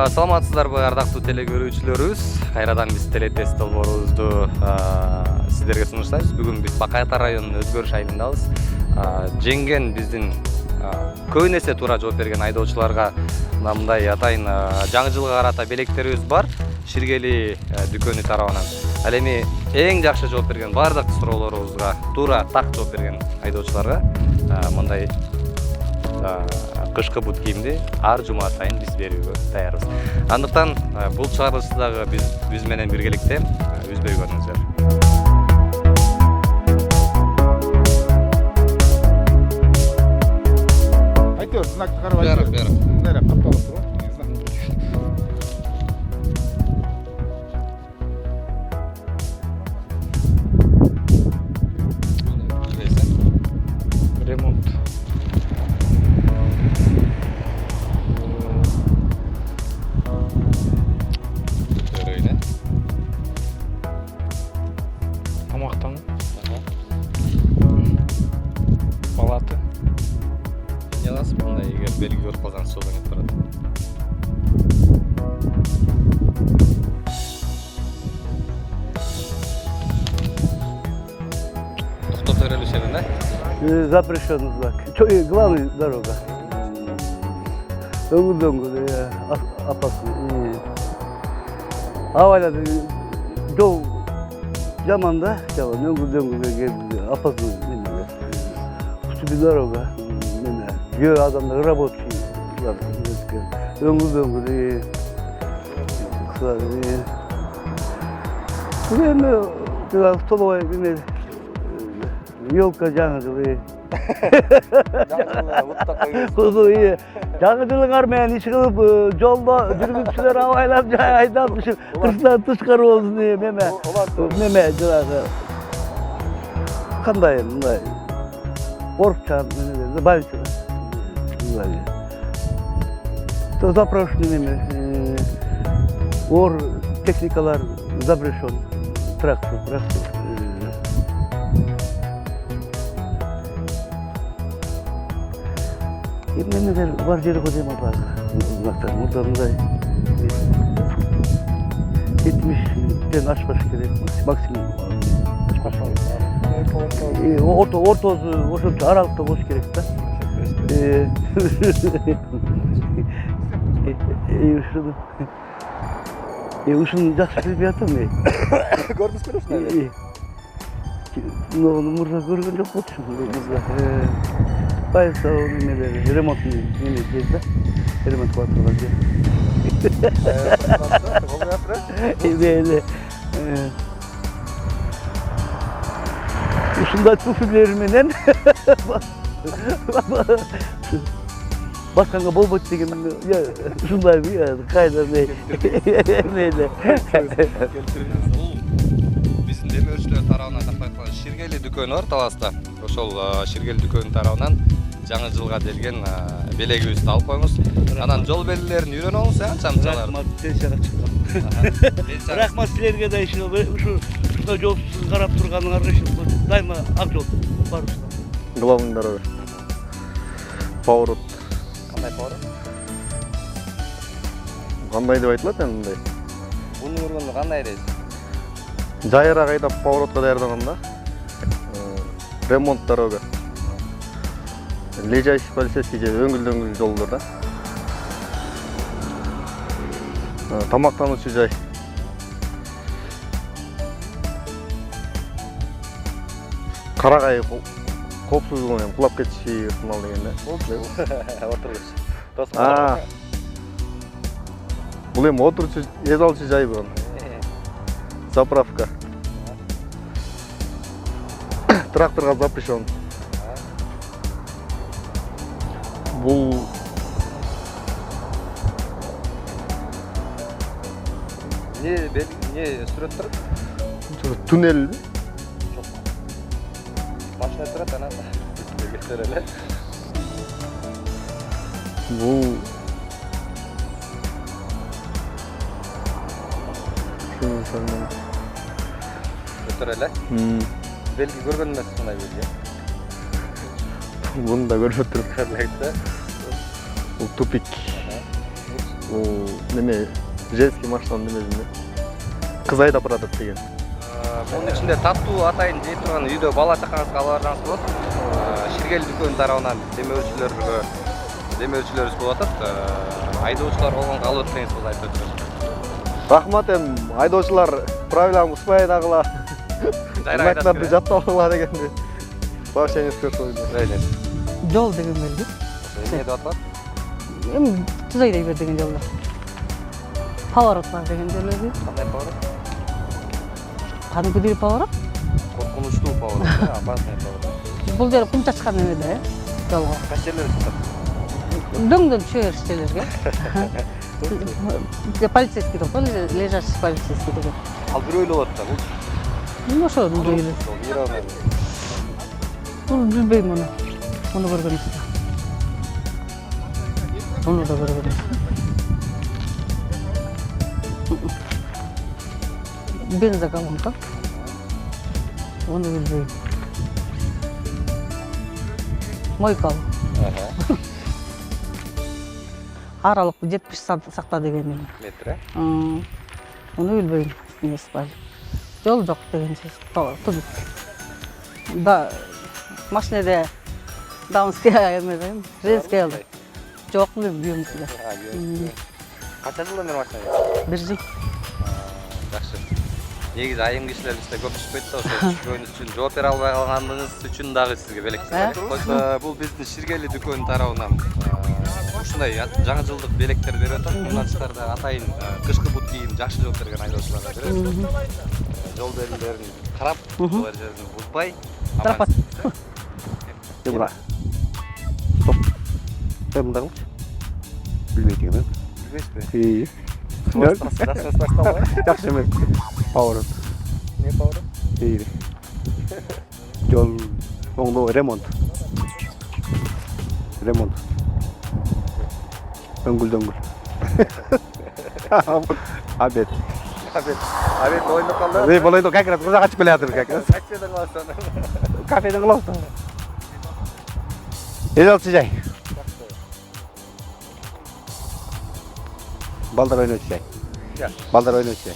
Саламатсыздарбы ардактуу теле көрүүчүлөрүбүз. Кайрадан биз телетест долбоорубузду сиздерге сунуштайбыз. Бүгүн биз Бакай Ата районунун Өзгөрүш айылындабыз. Жеңген биздин көбүн эсе туура жооп берген айдоочуларга мындай атайын жаңы жылга карата белектерибиз бар. Ширгели дүкөнү тарабынан. Ал эми эң жакшы жооп берген бардык суроолорубузга туура так жооп берген айдоочуларга мындай кышкы бут кийимди ар жума сайын биз берүүгө даярбыз. Андыктан бул чыгарылышты дагы биз менен биргеликте үзбөй көрүңүздөр. Айтор, знакты карап айтор. Мындай капталып туруп. Ремонт. Тамақтан палаты Ялас мындай эгер белги көрүп калган судан кетип барат. Токтоп берилишени да? Запрещенный знак. Главная дорога. Дөңгүл, опасный. Аваля жол жаман да, дөңгүл опасный. Уступи дорога. Жөө адамдар рабочий. Дөңгүл. Время столовая елка жаңы жылы. Жаңы жылыңар менен иш кылып жолдо жүргүнчүлөр абайлап айдап кырсынан тышкары болсун деп неме жанагы кандай мындай орукчан больница запрошенный неме ор техникалар запрещен трактор Емнелер бар жері көдем бар. Знактар, мындай 70-ден ашпаш керек. Максимум ашпаш керек. Ортозу ошончо аралыкта болуш керек да. Ушуну жакшы билбей атам. Көрдүңүзбү ушуну? Мурда көргөн жок болчу. Поезд ремонтный да? Ремонт квартиралар же. Ушундай туфлилер менен башканга болбойт деген ушундай кайда эмне. Биздин демөөрчүлөр тарабынан такталган Ширгели дүкөнү бар Таласта. Ошол Ширгели дүкөнү тарабынан жаңы жылга делген белегибизди алып коюңуз. Анан жол белгилерин үйрөнүп алыңыз, анча-мынчалар. Рахмат, тенчага чыккан. Рахмат силерге да ушундай жол карап турганыңарга үчүн дайыма ак жол бар. Главный дорога. Поворот. Кандай поворот? Кандай деп айтылат эми мындай? Буну көргөндө кандай дейсиз? Жайыраак айдап поворотко даярданганда ремонт дорога. Лежащий полицейский же өңгүл жолдор да. Тамактануучу жай. Карагай коопсуздугу менен кулап кетиши ыктымал деген да. Отуруш. Бул эми отурчу эс алчу жай бул. Заправка. Тракторга запрещен. Бул не сүрөт турат? туннель. Машина турат, анан белгилер эле. Бул Өтөр эле? Белги көргөн эмес мындай белги. Bunu da görüp oturup. Karlayda. Bu tupik. бул неме женский машинанын немесинде кыз айдап баратат деген. Мунун ичинде таттуу атайын жей турган үйдө бала чакаңызга ала барсаңыз болот. Ширгел дүкөн тарабынан демөөрчүлөрүбүз болуп атат. Айдоочулар болгонго алып өтсеңиз болот айтып өтсөңүз. Рахмат айдоочулар правиланы бузбай дагыла. Знактарды жаттабагыла дегенде. Поощрение көрсөтөйүн. Жол деген белги. Эмне деп атат? Эми Тузайдай бер деген жолдо. Поворот бар деген жолу. Кандай поворот? Кадимкидей поворот. Коркунучтуу поворот, опасный поворот. Бул жер кум чачкан эмеде, жолго. Кайсы жерлерде чыгат? Дөңдөн түшө бериш жерлерге. Полицейский топ, лежачий полицейский деген. Ал бирөөлүү болот да, бул. Эмне ошо билбейм. Бул билбейм муну. Муну көргөн эмес. Муну да көргөн эмес. Бензоколонка. Onu bilmiyorum. Moykal. Aralık 70 sakta degeni. Metre. Onu bilmiyorum. Nesi var. Yol yok degen söz. Tutup. Da maşinede Daunskaya gelmedim. Renskaya geldi. Çok mu bilmiyorum size. Kaça жылдан бери машина? 1 жыл. Жакшы. Негизи айым кишилер бизде көп түшпөйт да, ошо түшкөнүнүз үчүн жооп бере албай калганыңыз үчүн дагы сизге белек. Бул биздин Ширгели дүкөнү тарабынан ушундай жаңы жылдык белектер берип атат. Мындан тышкары атайын кышкы бут кийим жакшы жооп берген айдоочуларга беребиз. Жол белгилерин карап, бул жерден бузбай. Рахмат. Бра. Стоп. Мында кылчы? Билбейт экен. Билбейсизби? Жакшы эмес. Поворот. Не поворот? Iyi. Yol oңдоо ремонт. Ремонт. Дөңгүл. Обед. Обед ойноп калды. Эй, болойду как раз кызак ачып келатыр как раз. Качедан каласың. Кафеден кылабыз. Эжал чыжай. Балдар ойнойт чыжай. Балдар ойнойт чыжай.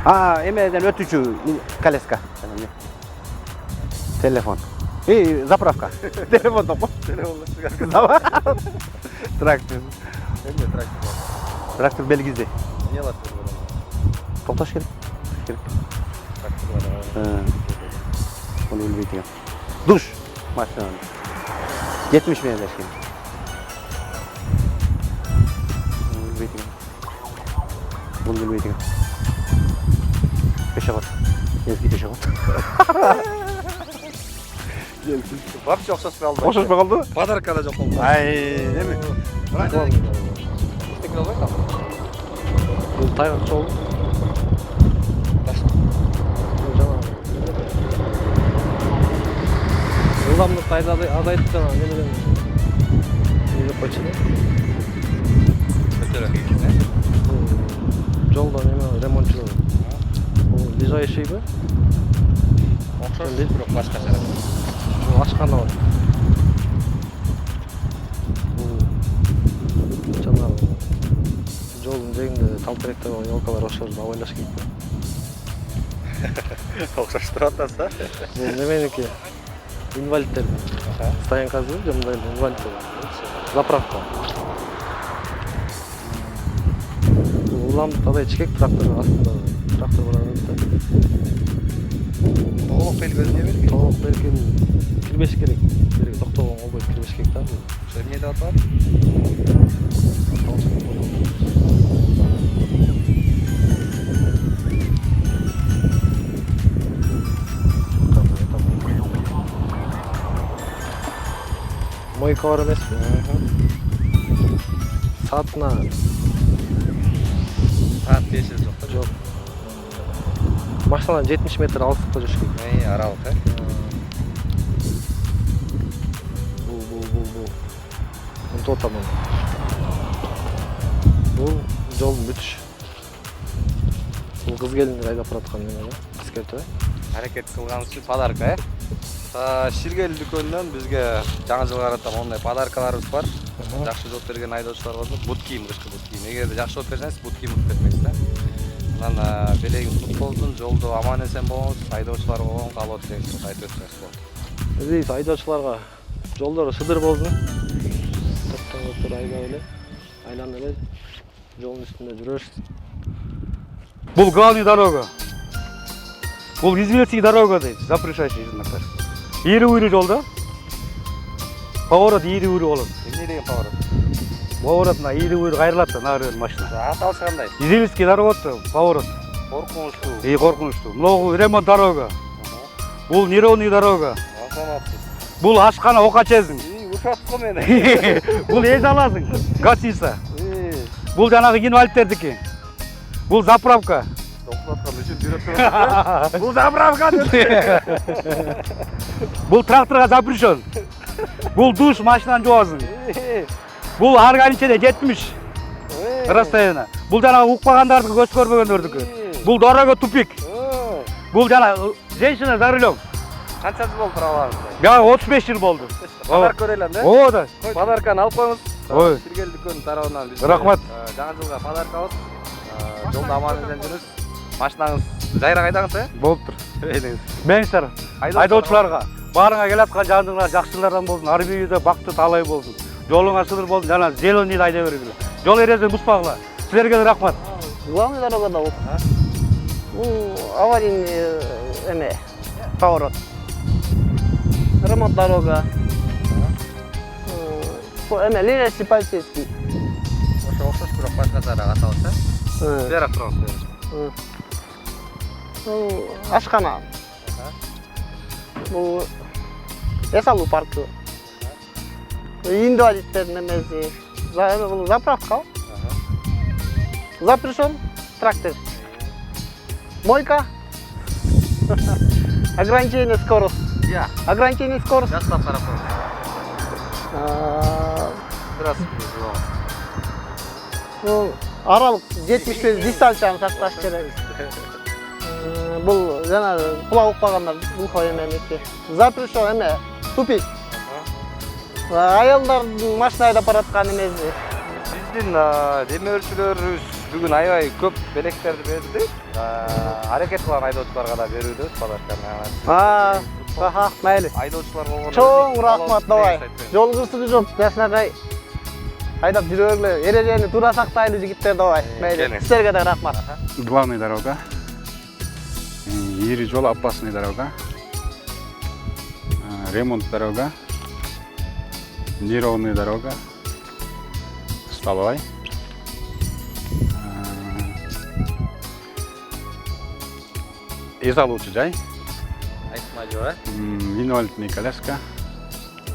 Эмеден өтүүчү колеска. Телефон. Заправка. Телефон топо. Трактор. Эмне трактор? Трактор белгизи. Эмне алат? Токтош керек. Трактор. Onu bilbeyt ekan. Duş maşinanын. 70 менен эшкен. Bilbeyt ekan. Bunu bilbeyt ekan. Пешеход. Eski пешеход. Вообще окшошпой калды. Окшошпой калды? Подарка да жок болду. Ай, неме? Эчтеке албайсың? Бул тайгак жол. Жылдамдык азайтып жана немеден деп койчу да. Көтөрөң дейсиң, Жолдо неме ремонтчу. Бул ближайшийби? Окшош, бирок башкача. Бул ачканда бар. Бул жанагы жолдун жээгинде талтыректер бар, елкалар ошолорду алып ойлош керек. Окшоштуруп атасыз, Бул неменики? Инвалидтер. Стоянкасы жанында инвалидтер. Заправка. Улам тадай чекек трактор астында. Трактор бар да. Толук белгиси эмне белги? Толук белгин кирбеш керек. Береги токтогон болбойт, кирбеш керек да. Ошо эмне деп атат? Мойка бар эмес. Саатына Саат 5 жок да. жок. Машинадан 70 метр алыстыкта жүрүш керек. Аралык, Бул. Мынтип атам. Бул жолдун бүтүш. Бул кыз келиндер айдап бараткан неме да. Эскертүү. Аракет кылганыңыз үчүн подарка, Ширгел дүкөнүнөн бизге жаңы жылга карата мондай подаркаларыбыз бар. Жакшы жооп берген айдоочулар болду. Бут кийим, кышкы бут кийим. Эгерде жакшы жооп берсеңиз, бут кийим утуп кетпейсиз да. Анан белегиңиз кут болсун, жолдо аман эсен болуңуз, айдоочуларга болгон каалоо тилегиңизди айтып өтсөңүз болот. Биз айдоочуларга жолдору сыдыр болду. Токтоп айдап эле, айланып эле жолдун үстүндө жүрөбүз. Бул главный дорога. Бул Измельский дорога дейт, запрещающий знактар. Ири-уйру жолдо. Поворот ири-уйру болот. Эмне деген поворот? Поворотуна ири-уйру кайрылат да нары машина. Аталышы кандай? Измельский дорога поворот. Коркунучтуу. Коркунучтуу. Могу ремонт дорога. Бул неровный дорога. Бул ашкана окачезиң. Ушаттым мени. Бул эз аласың. Гостиница. Бул жанагы инвалидтердики. Бул заправка. Токтоткон үчүн жүрөп Бул заправка. Бул тракторга запрещен. Бул душ машинаны жуасың. Бул органичеде 70 расстояние. Бул жанагы укпагандарды көз көрбөгөндөрдүкү. Бул дорога тупик. Бул жана женщина за рулем. Канча жыл болду турабаңызда? Я 35 жыл болду. Подарок көрөлүм да? Ооба да. Подарканы алып коюңуз. Ой. Сиргел дүкөнүнүн тарабынан биз Рахмат. жаңы жылга подарок алып, жолдо аман эсен жүрүңүз. Машинаңыз жайра кайдаңыз, Болуптур. Меңиштер, айдоочуларга, баарыңа келаткан жандыңар жакшылардан болсун, ар бийиде бакыты талай болсун. Жолуңа сыдыр болсун, жана зеленыйды айдай бергиле. Жол эрежесин бузбагыла. Силерге рахмат. Главный дорогада бул. Аварийный эме поворот. Ремонт дорога. Эме Ленинский полицейский. Ошо окшош, бирок башкачараак аталышы. Бери туруңуз. Ашкана. Бул эс алуу паркы. Инвалидтердин эмеси. Бул заправка. Запрещен трактор. Мойка. Ограничение скорости. Ограничение скорости. Жактап карап коюңуз. Здравствуйте. Аралык 75 дистанцияны сакташ керек. Бул жана кулак укпагандар глухой эменики. Запрещен эме тупик. Аялдардын машина айдап бараткан эмеси. Биздин демөөрчүлөрүбүз бүгүн аябай көп белектерди берди. Аракет кылган айдоочуларга да берүүдө подарканы. Майли. Айдоочулар болгону. Чоң рахмат, давай. Жол кырсыгы жок, жашнакай. Айдап жүрөрлү, эрежени туура сактайлы жигиттер, давай. Майли. Силерге да рахмат. Главная дорога, ири жол, опасная дорога, ремонт дорога, неровная дорога, столовой, эза лучше жай, инвалидная коляска,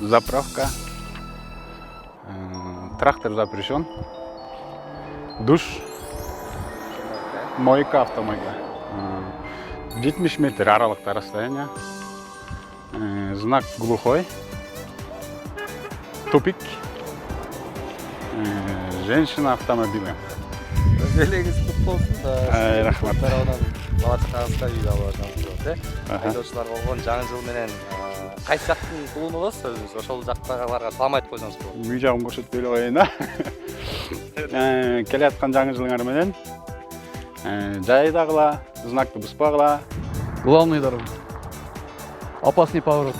заправка, трактор запрещен, душ, мойка, автомойка. 70 метр аралыкта расстояние. Знак глухой. Тупик. Женщина автомобиля. Белегиңиз кут болсун. Рахмат. Бала чакаңызга үй алып жатасыз. Айдоочулар болгон жаңы жыл менен кайсы жактын туулунуңуз өзүңүз ошол жактагыларга салам айтып койсоңуз болот. Үй жагын көрсөтпөй эле коеюн да. Келаткан жаңы жылыңар менен жайдагыла, знакты бузбагыла. Главный дорога. Опасный поворот.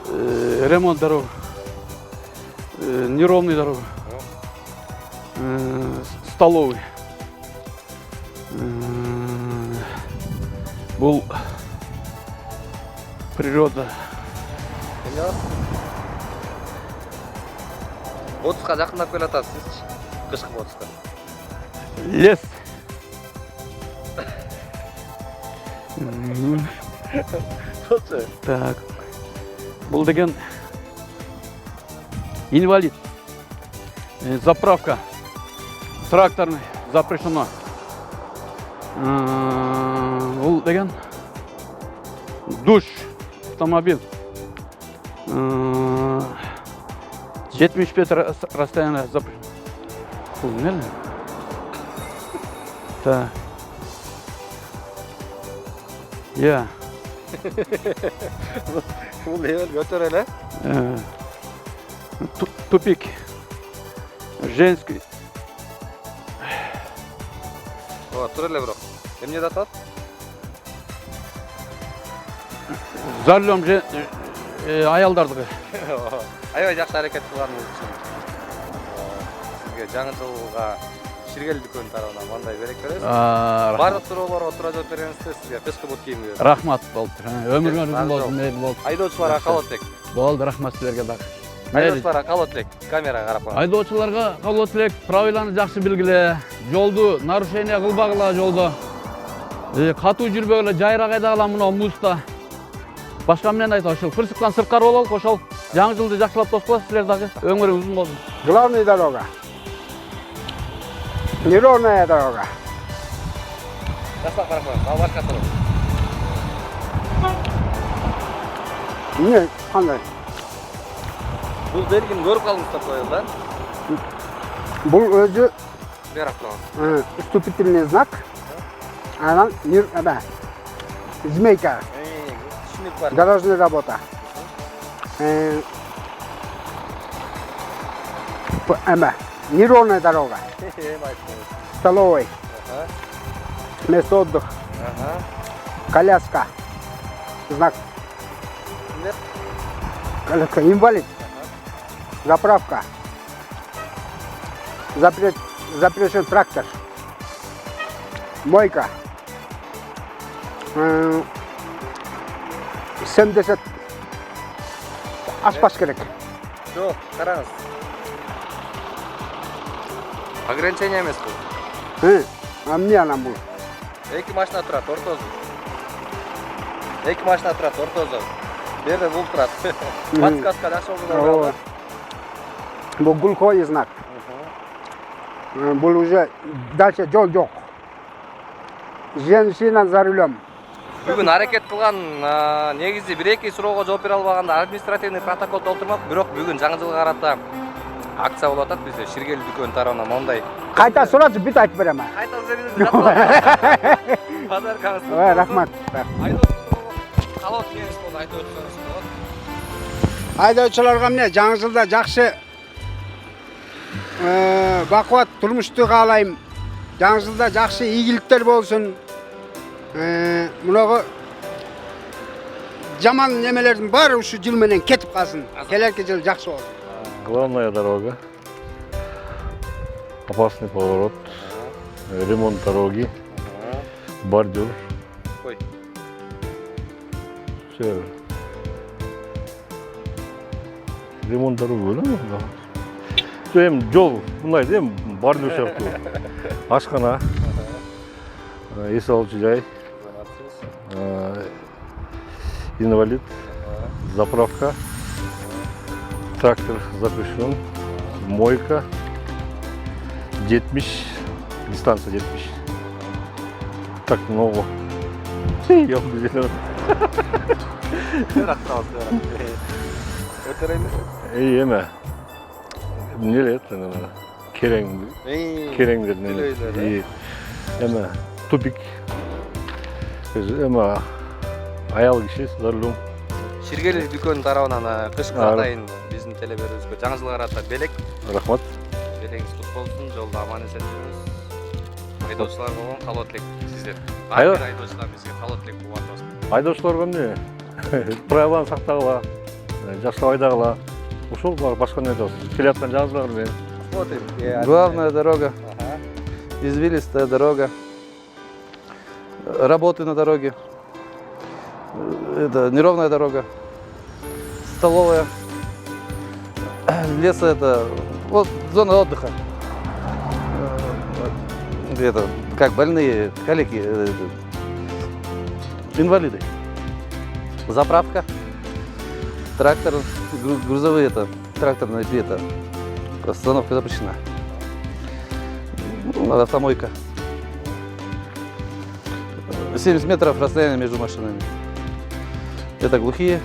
Ремонт дорога. Неровный дорога. Столовый. Бул природа. Ботуска жакындап келатасыз. Кышкы ботуска. Лес. Так. Бул деген инвалид. Заправка. Тракторный. Запрещено. Бул деген душ. Автомобиль. 75 расстояние запрещено. Бул эмне? Так. Я. Бул эбел көтөр эле. Тупик. Женский. тура эле бирок. Эмне атат? Зарлем аялдардыгы. Аябай жакшы аракет кылганыңыз үчүн сизге жаңы жылга Ширгел дүкөнү тарабынан мындай берек беребиз. Барлык суроолорго туура жооп бергениңизде сизге пешка бут кийим беребиз. Рахмат болду. Өмүрүңүз uzun болсун, мейли болсун. Айдоочуларга кабыл этек. Болду, рахмат силерге дагы. Айдоочуларга кабыл этек. Камерага карап коюңуз. Айдоочуларга кабыл этек, правиланы жакшы билгиле, жолду нарушение кылбагыла жолдо. Катуу жүрбөгүлө, жайрак айдагыла мына музда. Башка эмнени айтат ошол? Кырсыктан сырткары бололук, ошол жаңы жылды жакшылап тоскула силер дагы. Өмүрүңүз uzun болсун. Главная дорога. Неровная дорога. Жастап карап коюңуз. Ал башка суроо. Не, кандай? Бул белгини көрүп калдыңыз деп коелу да. Бул өзү Берип коюңуз. вступительный знак. Анан змейка. Түшүнүк бар. Дорожная работа. Неровная дорога. Столовой. Место отдыха. Коляска. Знак. Коляска. Инвалид. Заправка. Запрещен трактор. Мойка. 70 ашпаш керек. Жок, караңыз. Ограничение эмес бул. Эмне анан бул? Эки машина турат, ортозу. Эки машина турат, ортозу. Берде бул турат. Подсказка жакшы болду. Бул глухой знак. Бул уже дальше жол жок. Женщина за рулем. Бүгүн аракет кылган негизи 1-2 суроого жооп бере албаганда административный протокол толтурмак. Бирок бүгүн жаңы жылга карата акция болуп атат бизде Ширгел дүкөнү тарабынан мондай. Кайта сурачы бүт айтып берем. Кайта сөйлөп Подаркаңыз. Рахмат. Калат кеңеш болду, айтып өтсөңүз болот. Айдоочуларга эмне жаңы жылда жакшы бакубат турмушту каалайм. Жаңы жылда жакшы ийгиликтер болсун. Мынагы жаман немелердин баары ушу жыл менен кетип калсын. Келерки жыл жакшы болсун. Главная дорога. Опасный поворот. Ремонт дороги. Бордюр. Ой. Все. Ремонт дороги белем да. Эми жол мындай да, эми бордюр сыяктуу. Ашкана. Эс алуучу жай. Инвалид. Заправка. Трактор запрещен. Мойка. 70. Дистанция 70. Так много. Я убежал. Эме. Не лет, наверное. Кереңдер. Эме. Тупик. Эме. Аял киши за рулем. Ширгел дүкөнү тарабынан кышкы атайын биздин телеберүүбүзгө жаңы жылга карата белек. Рахмат. Белегиңиз кут болсун, жолдо аман эсен жүрүңүз. Айдоочулар болгон калып элек сиздер. Айдо- Айдоочулар бизге калып элек бул атабыз. Айдоочуларга эмне? Правиланы сактагыла, жакшылап айдагыла. Ошол башка эмне айтабыз? Келаткан жаңы жылдар менен. Главная дорога, извилистая дорога, работы на дороге, это неровная дорога, столовая, лес это, вот зона отдыха, это как больные, калеки, инвалиды, заправка, трактор, грузовые это, тракторные это. Остановка запрещена. Автомойка. 70 метров расстояние между машинами. Это глухие.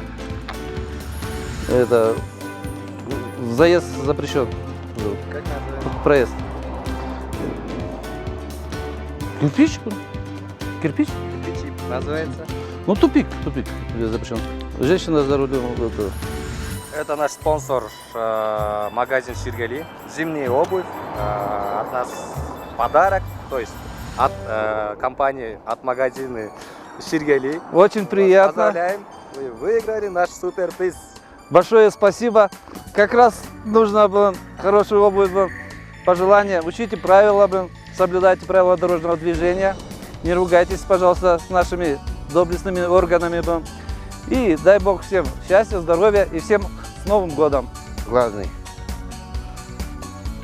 Это заезд запрещен. Как называется? Проезд. Кирпич? Кирпич? Кирпичи называется. Ну тупик запрещен. Женщина за рулем. Это наш спонсор, магазин Ширгели. Зимняя обувь, от нас подарок, то есть от компании, от магазина Ширгели. Очень приятно. Поздравляем, вы выиграли наш суперприз. Большое спасибо. Как раз нужно было хорошую обувь, пожелания. Учите правила, соблюдайте правила дорожного движения. Не ругайтесь, пожалуйста, с нашими доблестными органами. И дай Бог всем счастья, здоровья и всем с Новым годом. Главный.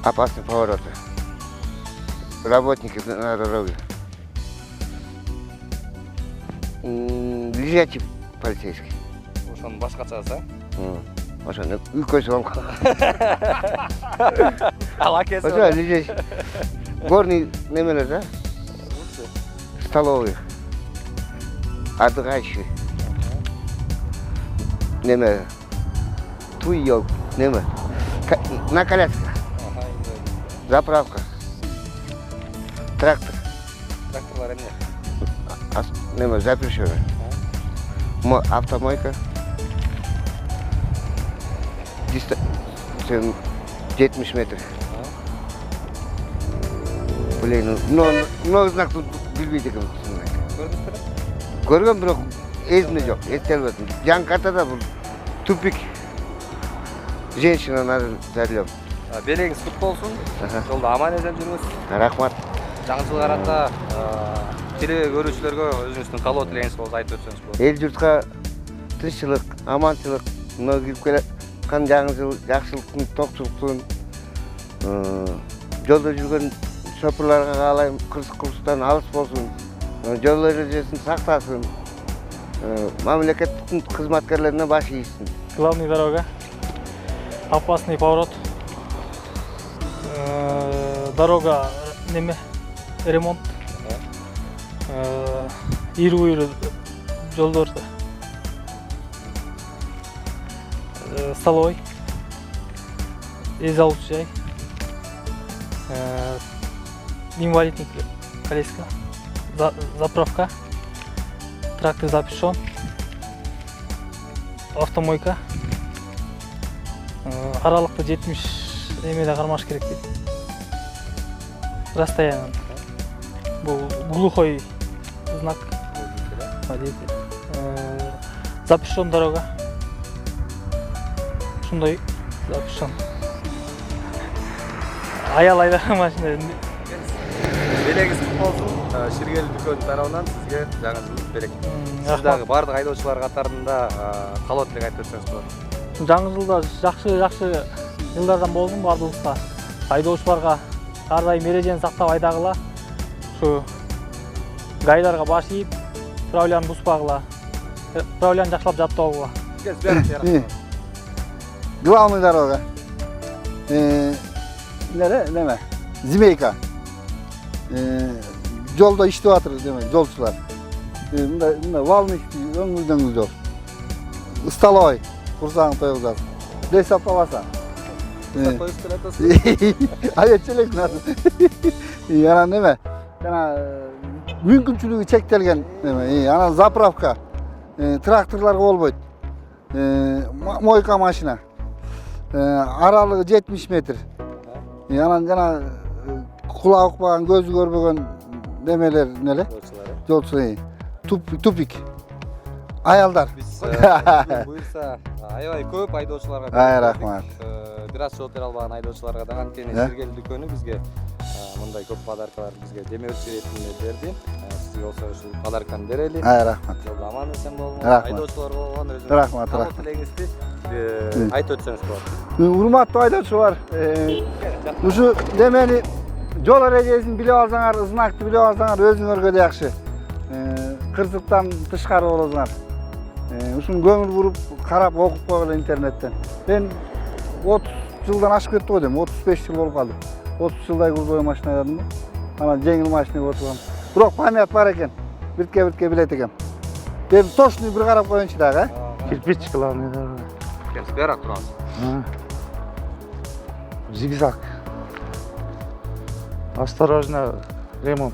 Опасные повороты. Работники на дороге. Лежачий полицейский. Ошону башкача а? Ошону үйкөсү болуп Ал акеси. ошо лежачий. Горный немелер да? Столовый. Отдыхающий. Неме. Туй неме. На коляске. Заправка. Трактор. Тракторлар эмне? Неме запрещено. Автомойка. 70 метров. Блин, много знак тут билбейт экен. Көргөн бирок эсимде жок, эстелбедим. Жаңы картада бул тупик. Женщина надо зарлеп. Белегиңиз кут болсун. Жолдо аман эзен жүрүңүз. Рахмат. Жаңы жылга карата теле көрүүчүлөргө өзүңүздүн каалоо тилегиңиз болсо айтып өтсөңүз болот. Эл журтка тынччылык, аманчылык, мына кирип келаткан жаңы жыл жакшылыктын, токчулуктун, жолдо жүргөн шопурларга каалайм, кырсык-курсуктан алыс болсун. Жол эрежесин сактасын. Мамлекеттин кызматкерлерине баш ийсин. Главная дорога. Опасный поворот. Дорога ремонт. Ири-уйру жолдор. Столовый. Эз алуучу жай. Инвалидный коляска. Заправка. Трактор запрещен. Автомойка. Аралыкты 70 эмеде кармаш керек дейт. Расстояние. Бул глухой знак. Запрещен дорога. Ушундай запрещен. Аял айдаган машина. Белегиңиз кут болсун. Ширгели дүкөнүнүн тарабынан сизге жаңы жыл берек. Сиз дагы бардык айдоочулар катарында каалоо тилек айтып өтсөңүз болот. Жаңы жылда жакшы жылдардан болдум бардыгыбызга. Айдоочуларга ар дайым эрежени сактап айдагыла. Ушу гайдарга баш ийип, правиланы бузбагыла. Правиланы жакшылап жаттабагыла. Главная дорога. Неме? Зимейка. Жолда иштеп атыр деме, жолчулар. Мындай валный өңүлдөңүл жол. Столовый. Курсаң тоюп лесап табаса. Аячелек надо. Ана неме? Жана мүмкүнчүлүгү чектелген неме? Анан заправка. Тракторларга болбойт. Мойка машина. Аралыгы 70 метр. Анан жана кулак укпаган, көзү көрбөгөн немелер неле? Жолчулар. Тупик. Аялдар. Буюрса, аябай көп айдоочуларга. Рахмат. Бир аз жол бере албаган айдоочуларга да анткени Ширгели дүкөнү бизге мындай көп подаркалар бизге демеуши иретинде берди. Сизге болсо ушул подарканы берели. Рахмат. Жолдо аман эсен болуңуз. Рахмат. Айдоочулар болгон өзүңүз. Рахмат. Тилегиңизди айтып өтсөңүз болот. Урматтуу айдоочулар, ушу немени жол эрежесин билип алсаңар, знакты билип алсаңар өзүңөргө да жакшы. Кырсыктан тышкары болосуңар. Ушуну көңүл буруп, карап окуп койгула интернеттен. Мен 30 жылдан ашып кетти го дейм, 35 жыл болуп калды. 30 жылдай грузовой машина айдадым да. Анан жеңил машинага отургам. Бирок память бар экен. Биртке билет экен. Мен точный бир карап коеюнчу дагы, Кирпич главный дорога. Бирок турабыз. Зигзаг. Осторожно, ремонт.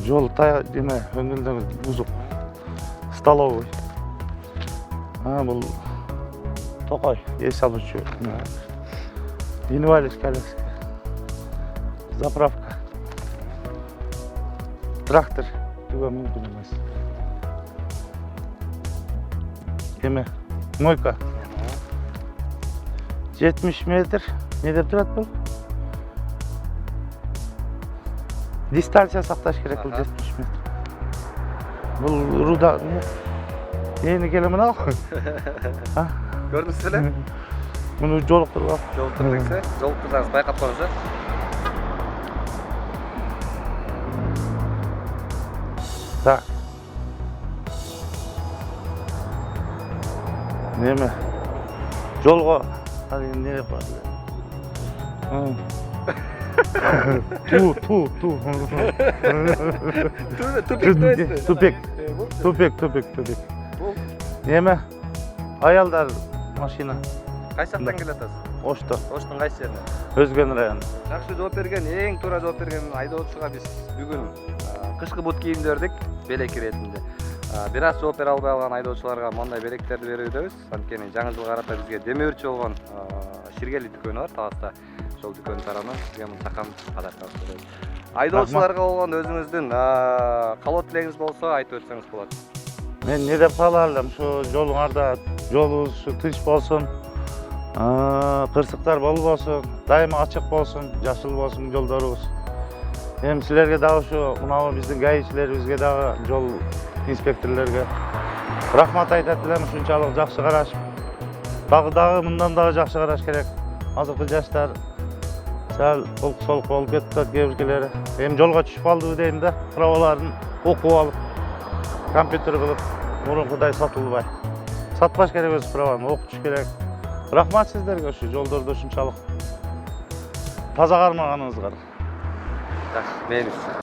Жол деме, өңүлдөңүл бузук. Столовый. Бул Токой, эс алуучу. Инвалид коляска. Заправка. Трактор. Туга мүмкүн эмес. Эме, мойка. 70 метр. Не деп турат бул? Дистанция сакташ керек бул 70 метр. Бул руда эни келемин ал. Көрдүңүз эле? Муну жолуктурган. Жолуктурдуңуз, жолуктурсаңыз байкап коюңуз. Так. Неме? Жолго не деп коет эле? Ту. Тупек. Неме? Аялдар машина. Кайсы жактан келатасыз? Ошто. Оштун кайсы жеринен? Өзгөн район. Жакшы жооп берген, эң туура жооп берген айдоочуга биз бүгүн кышкы бут кийим бердик, белек иретинде. Бир аз жооп бере албай калган айдоочуларга мондай белектерди берүүдөбүз. Анткени жаңы жылга карата бизге демөөрчү болгон Ширгели дүкөнү бар Таласта. Ошол дүкөн тарабынан сизге мына такам кадарта беребиз. Айдоочуларга болгон өзүңүздүн каалоо тилегиңиз болсо айтып өтсөңүз болот. Мен не деп кааларлым, ушу жолуңарда жолубуз тынч болсун. Кырсыктар болбосун, дайыма ачык болсун, жашыл болсун жолдорубуз. Эми силерге дагы ушу мынабу биздин гаишчилерибизге дагы жол инспекторлорго рахмат айтат элем, ушунчалык жакшы карашып. Дагы мындан дагы жакшы караш керек. Азыркы жаштар сал олук-солук болуп кетип атат кээ биркелери. Эми жолго түшүп калдыбы дейм да, праволарын окуп алып, компьютер кылып, мурункудай сатылбай. Сатпаш керек өз праваны, окутуш керек. Рахмат сиздерге ушу жолдорду ушунчалык таза кармаганыңызга. Жакшы, мейли.